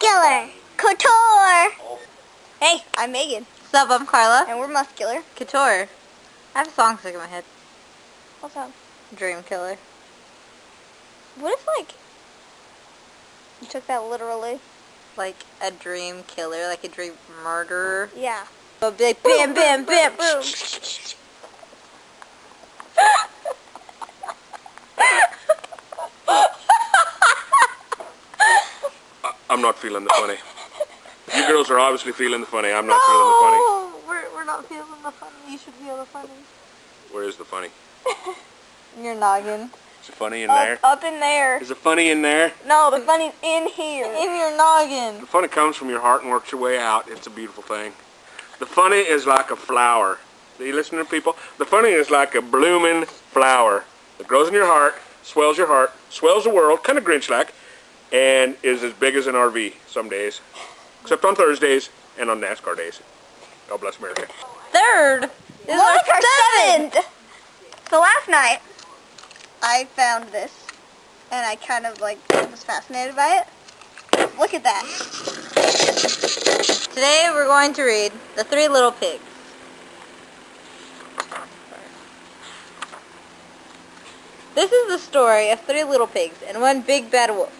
Muscular. Couture. Hey, I'm Megan. What's up, I'm Carla. And we're Muscular. Couture. I have a song stuck in my head. What's up? Dream Killer. What if, like, you took that literally? Like a dream killer, like a dream murderer. Yeah. So it'd be like, bam, bam, bam, boom. I'm not feeling the funny. You girls are obviously feeling the funny. I'm not feeling the funny. No, we're not feeling the funny. You should feel the funny. Where is the funny? In your noggin. Is it funny in there? Up in there. Is it funny in there? No, the funny's in here. In your noggin. The funny comes from your heart and works your way out. It's a beautiful thing. The funny is like a flower. Do you listen to people? The funny is like a blooming flower that grows in your heart, swells the world, kind of Grinch-like, and is as big as an RV some days. Except on Thursdays and on NASCAR days. God bless America. Third. This is Look, our our 7th. So last night, I found this, and I kind of, like, was fascinated by it. Look at that. Today we're going to read The Three Little Pigs. This is the story of 3 little pigs and 1 big bad wolf.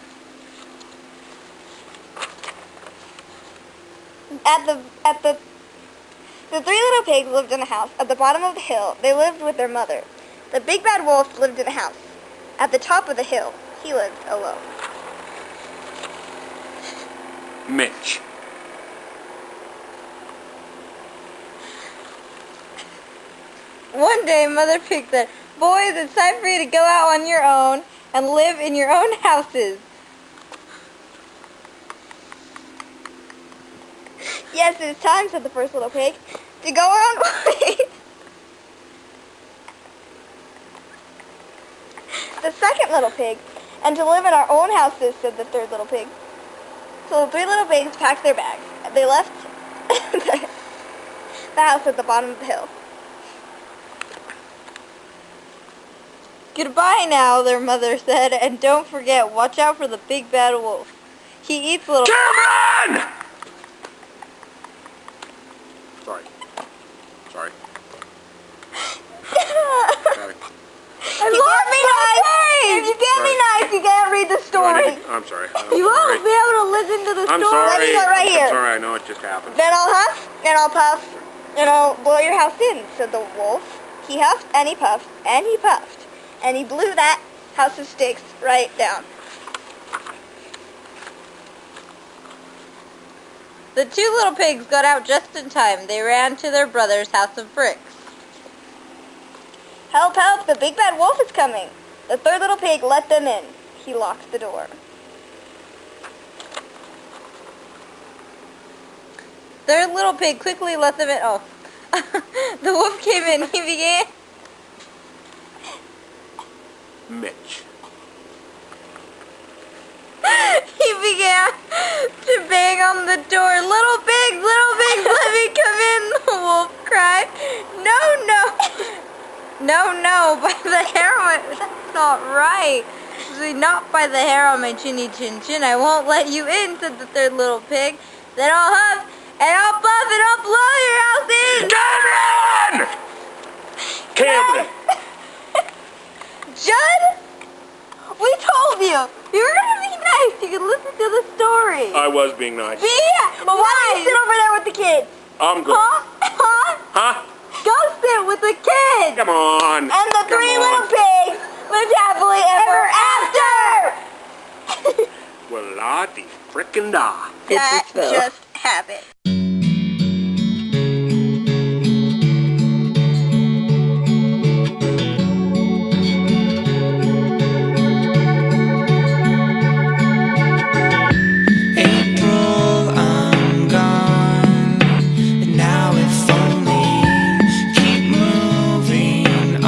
The 3 little pigs lived in a house at the bottom of the hill. They lived with their mother. The big bad wolf lived in a house at the top of the hill. He lived alone. Mitch. One day, Mother Pig said, "Boys, it's time for you to go out on your own and live in your own houses." Yes, it's time, said the first little pig, to go our own way. The second little pig, and to live in our own houses, said the third little pig. So the 3 little pigs packed their bags. They left the house at the bottom of the hill. "Goodbye now," their mother said, "and don't forget, watch out for the big bad wolf. He eats little..." Cameron! Sorry. Sorry. If you get me nice, you can't read the story. I'm sorry. You won't be able to listen to the I'm story. sorry. Let me go right here. I'm sorry, I know it just happened. Then I'll huff, and I'll puff, and I'll blow your house in, said the wolf. He huffed, and he puffed, and he puffed, and he blew that house of sticks right down. The 2 little pigs got out just in time. They ran to their brother's house of bricks. Help, help, the big bad wolf is coming. The third little pig let them in. He locked the door. Third little pig quickly let them in. Oh. The wolf came in. He began... Mitch. He began to bang on the door. "Little pigs, let me come in," the wolf cried. "No, no. No, by the hair on my... That's not right. See, not by the hair on my chinny chin chin. I won't let you in," said the third little pig. "Then I'll huff, and I'll puff, and I'll blow your house in." Cameron! Cameron! Judd, we told you. You were going to be nice. You could listen to the story. I was being nice. Be But why don't you sit over there with the kids? I'm good. Huh? Huh? Go sit with the kids. Come on. And the 3 little pigs lived happily ever after. Well, la di frickin' da. It's That a spell. just happened.